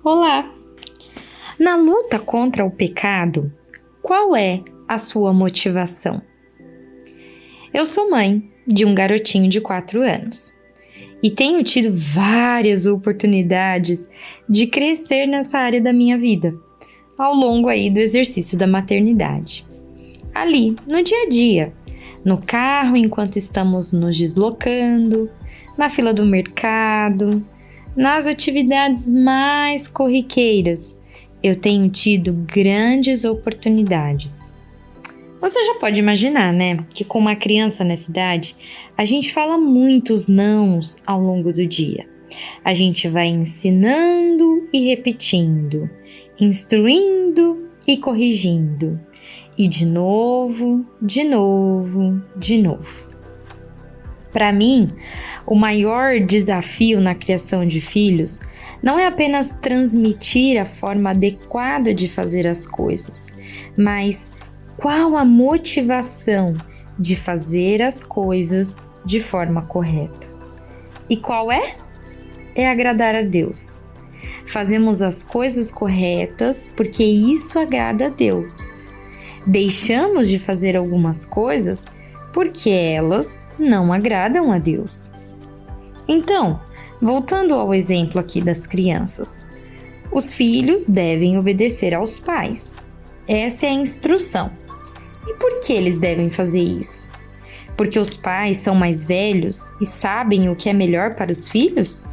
Olá! Na luta contra o pecado, qual é a sua motivação? Eu sou mãe de um garotinho de 4 anos e tenho tido várias oportunidades de crescer nessa área da minha vida, ao longo aí do exercício da maternidade. Ali, no dia a dia, no carro enquanto estamos nos deslocando, na fila do mercado, nas atividades mais corriqueiras, eu tenho tido grandes oportunidades. Você já pode imaginar, né, que com uma criança nessa idade, a gente fala muitos nãos ao longo do dia. A gente vai ensinando e repetindo, instruindo e corrigindo. E de novo. Para mim, o maior desafio na criação de filhos não é apenas transmitir a forma adequada de fazer as coisas, mas qual a motivação de fazer as coisas de forma correta. E qual é? É agradar a Deus. Fazemos as coisas corretas porque isso agrada a Deus. Deixamos de fazer algumas coisas porque elas não agradam a Deus. Então, voltando ao exemplo aqui das crianças, os filhos devem obedecer aos pais. Essa é a instrução. E por que eles devem fazer isso? Porque os pais são mais velhos e sabem o que é melhor para os filhos?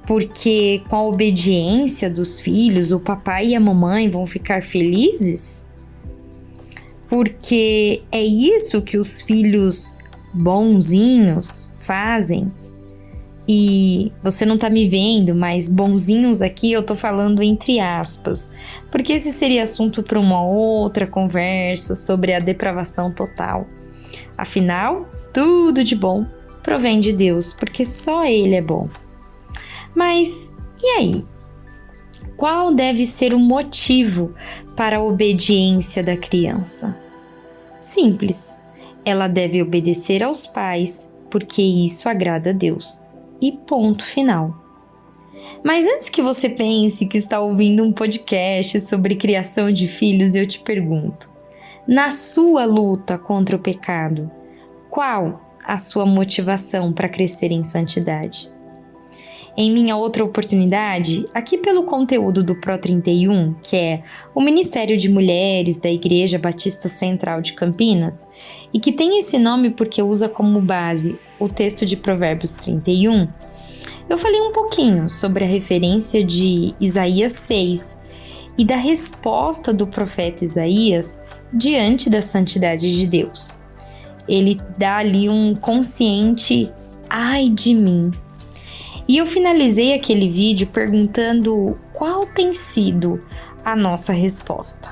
Porque com a obediência dos filhos, o papai e a mamãe vão ficar felizes? Porque é isso que os filhos bonzinhos fazem. E você não tá me vendo, mas bonzinhos aqui eu tô falando entre aspas, porque esse seria assunto para uma outra conversa sobre a depravação total. Afinal, tudo de bom provém de Deus, porque só Ele é bom. Mas e aí? Qual deve ser o motivo para a obediência da criança? Simples, ela deve obedecer aos pais porque isso agrada a Deus. E ponto final. Mas antes que você pense que está ouvindo um podcast sobre criação de filhos, eu te pergunto: na sua luta contra o pecado, qual a sua motivação para crescer em santidade? Em minha outra oportunidade, aqui pelo conteúdo do Pro 31, que é o Ministério de Mulheres da Igreja Batista Central de Campinas, e que tem esse nome porque usa como base o texto de Provérbios 31, eu falei um pouquinho sobre a referência de Isaías 6 e da resposta do profeta Isaías diante da santidade de Deus. Ele dá ali um consciente "ai de mim". E eu finalizei aquele vídeo perguntando qual tem sido a nossa resposta.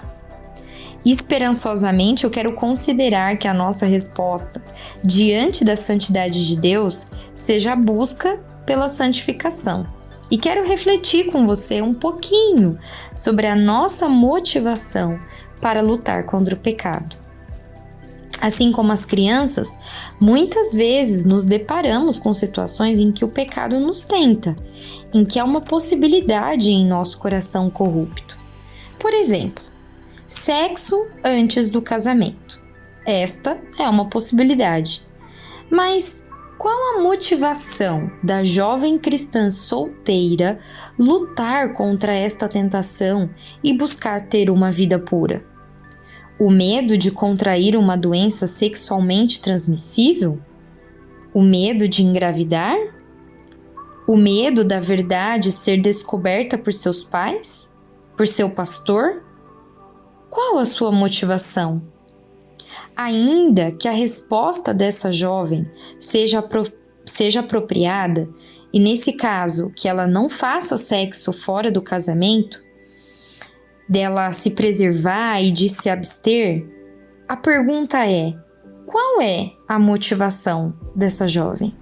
Esperançosamente, eu quero considerar que a nossa resposta diante da santidade de Deus seja a busca pela santificação. E quero refletir com você um pouquinho sobre a nossa motivação para lutar contra o pecado. Assim como as crianças, muitas vezes nos deparamos com situações em que o pecado nos tenta, em que há uma possibilidade em nosso coração corrupto. Por exemplo, sexo antes do casamento. Esta é uma possibilidade. Mas qual a motivação da jovem cristã solteira lutar contra esta tentação e buscar ter uma vida pura? O medo de contrair uma doença sexualmente transmissível? O medo de engravidar? O medo da verdade ser descoberta por seus pais? Por seu pastor? Qual a sua motivação? Ainda que a resposta dessa jovem seja apropriada, e nesse caso que ela não faça sexo fora do casamento, dela se preservar e de se abster, a pergunta é: qual é a motivação dessa jovem?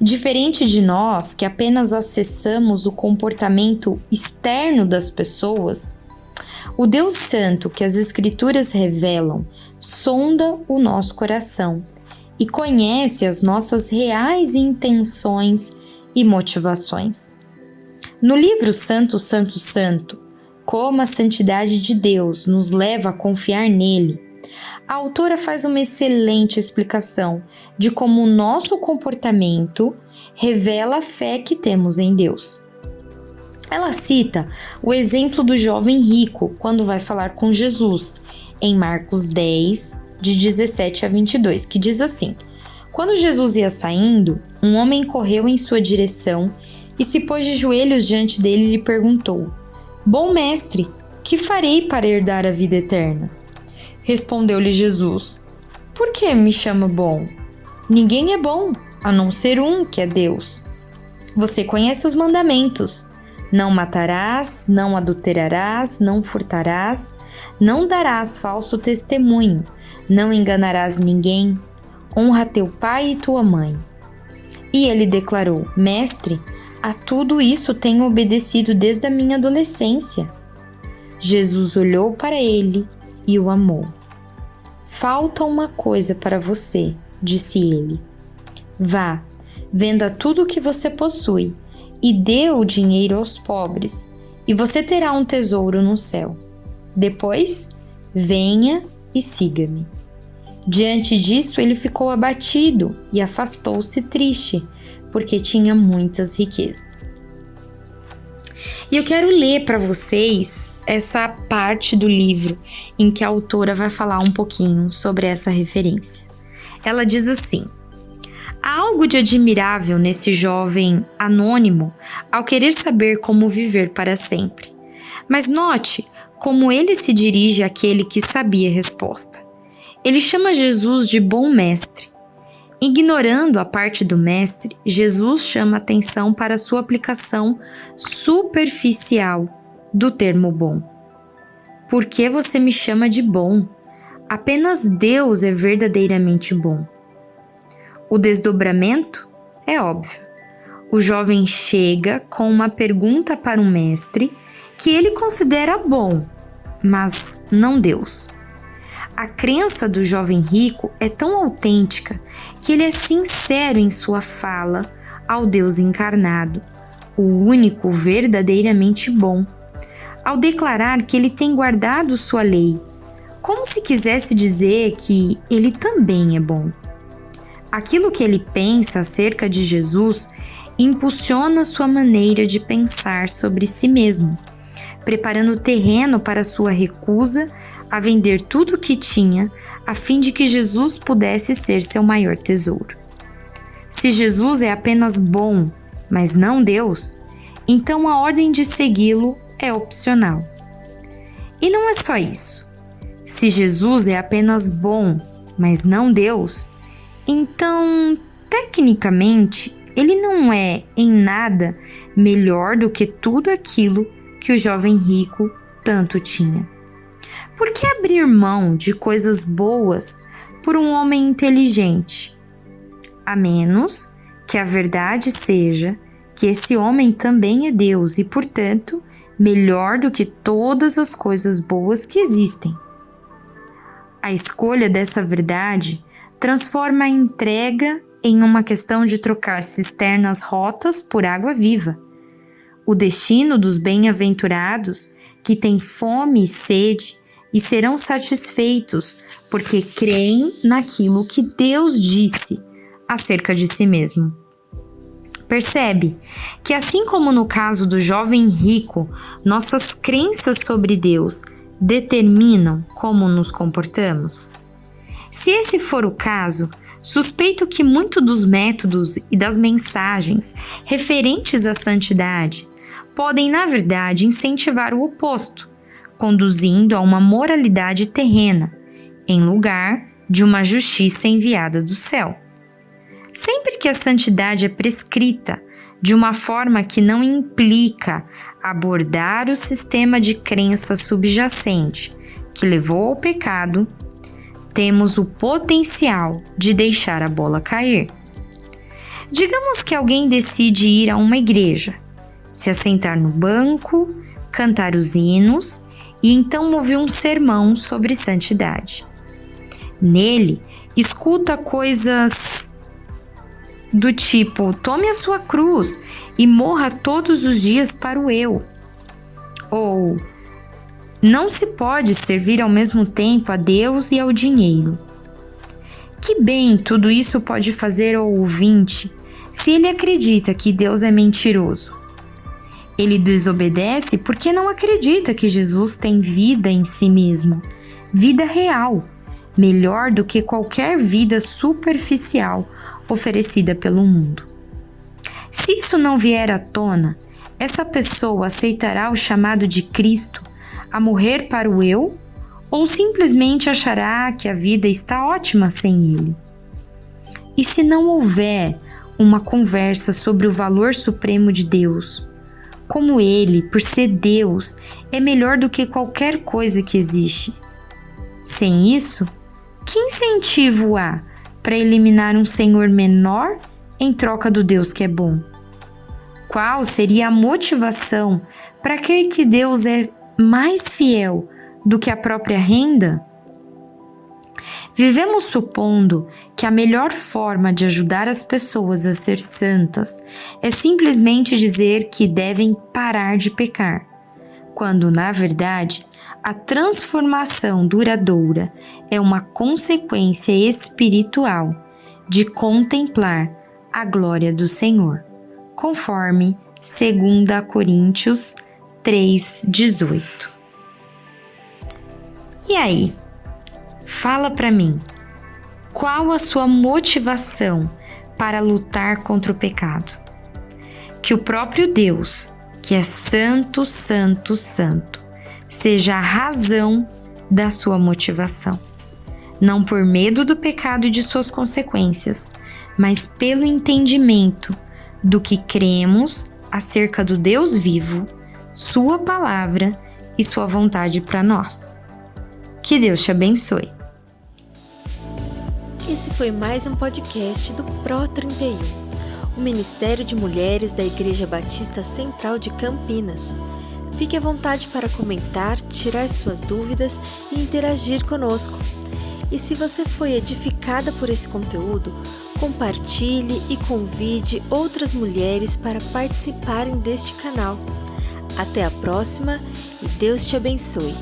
Diferente de nós, que apenas acessamos o comportamento externo das pessoas, o Deus Santo que as Escrituras revelam sonda o nosso coração e conhece as nossas reais intenções e motivações. No livro Santo, Santo, Santo, como a santidade de Deus nos leva a confiar nele, a autora faz uma excelente explicação de como o nosso comportamento revela a fé que temos em Deus. Ela cita o exemplo do jovem rico quando vai falar com Jesus, em Marcos 10, de 17 a 22, que diz assim: Quando Jesus ia saindo, um homem correu em sua direção e se pôs de joelhos diante dele e lhe perguntou: Bom mestre, que farei para herdar a vida eterna? Respondeu-lhe Jesus: Por que me chama bom? Ninguém é bom, a não ser um, que é Deus. Você conhece os mandamentos: não matarás, não adulterarás, não furtarás, não darás falso testemunho, não enganarás ninguém, honra teu pai e tua mãe. E ele declarou: Mestre, a tudo isso tenho obedecido desde a minha adolescência. Jesus olhou para ele e o amou. Falta uma coisa para você, disse ele. Vá, venda tudo o que você possui e dê o dinheiro aos pobres, e você terá um tesouro no céu. Depois, venha e siga-me. Diante disso, ele ficou abatido e afastou-se triste, porque tinha muitas riquezas. E eu quero ler para vocês essa parte do livro em que a autora vai falar um pouquinho sobre essa referência. Ela diz assim: há algo de admirável nesse jovem anônimo ao querer saber como viver para sempre. Mas note como ele se dirige àquele que sabia a resposta. Ele chama Jesus de bom mestre. Ignorando a parte do mestre, Jesus chama atenção para sua aplicação superficial do termo bom. Por que você me chama de bom? Apenas Deus é verdadeiramente bom. O desdobramento é óbvio. O jovem chega com uma pergunta para um mestre que ele considera bom, mas não Deus. A crença do jovem rico é tão autêntica que ele é sincero em sua fala ao Deus encarnado, o único verdadeiramente bom, ao declarar que ele tem guardado sua lei, como se quisesse dizer que ele também é bom. Aquilo que ele pensa acerca de Jesus impulsiona sua maneira de pensar sobre si mesmo, preparando terreno para sua recusa a vender tudo o que tinha, a fim de que Jesus pudesse ser seu maior tesouro. Se Jesus é apenas bom, mas não Deus, então a ordem de segui-lo é opcional. E não é só isso. Se Jesus é apenas bom, mas não Deus, então, tecnicamente, ele não é em nada melhor do que tudo aquilo que o jovem rico tanto tinha. Por que abrir mão de coisas boas por um homem inteligente? A menos que a verdade seja que esse homem também é Deus e, portanto, melhor do que todas as coisas boas que existem. A escolha dessa verdade transforma a entrega em uma questão de trocar cisternas rotas por água viva. O destino dos bem-aventurados que têm fome e sede e serão satisfeitos porque creem naquilo que Deus disse acerca de si mesmo. Percebe que, assim como no caso do jovem rico, nossas crenças sobre Deus determinam como nos comportamos? Se esse for o caso, suspeito que muito dos métodos e das mensagens referentes à santidade podem, na verdade, incentivar o oposto, conduzindo a uma moralidade terrena, em lugar de uma justiça enviada do céu. Sempre que a santidade é prescrita de uma forma que não implica abordar o sistema de crença subjacente que levou ao pecado, temos o potencial de deixar a bola cair. Digamos que alguém decide ir a uma igreja, se assentar no banco, cantar os hinos e então ouvir um sermão sobre santidade. Nele, escuta coisas do tipo, tome a sua cruz e morra todos os dias para o eu. Ou, não se pode servir ao mesmo tempo a Deus e ao dinheiro. Que bem tudo isso pode fazer ao ouvinte se ele acredita que Deus é mentiroso? Ele desobedece porque não acredita que Jesus tem vida em si mesmo, vida real, melhor do que qualquer vida superficial oferecida pelo mundo. Se isso não vier à tona, essa pessoa aceitará o chamado de Cristo a morrer para o eu ou simplesmente achará que a vida está ótima sem ele? E se não houver uma conversa sobre o valor supremo de Deus, como ele, por ser Deus, é melhor do que qualquer coisa que existe? Sem isso, que incentivo há para eliminar um Senhor menor em troca do Deus que é bom? Qual seria a motivação para crer que Deus é mais fiel do que a própria renda? Vivemos supondo que a melhor forma de ajudar as pessoas a ser santas é simplesmente dizer que devem parar de pecar, quando, na verdade, a transformação duradoura é uma consequência espiritual de contemplar a glória do Senhor, conforme 2 Coríntios 3,18. E aí? Fala para mim, qual a sua motivação para lutar contra o pecado? Que o próprio Deus, que é santo, santo, santo, seja a razão da sua motivação. Não por medo do pecado e de suas consequências, mas pelo entendimento do que cremos acerca do Deus vivo, sua palavra e sua vontade para nós. Que Deus te abençoe. Esse foi mais um podcast do Pro 31, o Ministério de Mulheres da Igreja Batista Central de Campinas. Fique à vontade para comentar, tirar suas dúvidas e interagir conosco. E se você foi edificada por esse conteúdo, compartilhe e convide outras mulheres para participarem deste canal. Até a próxima e Deus te abençoe.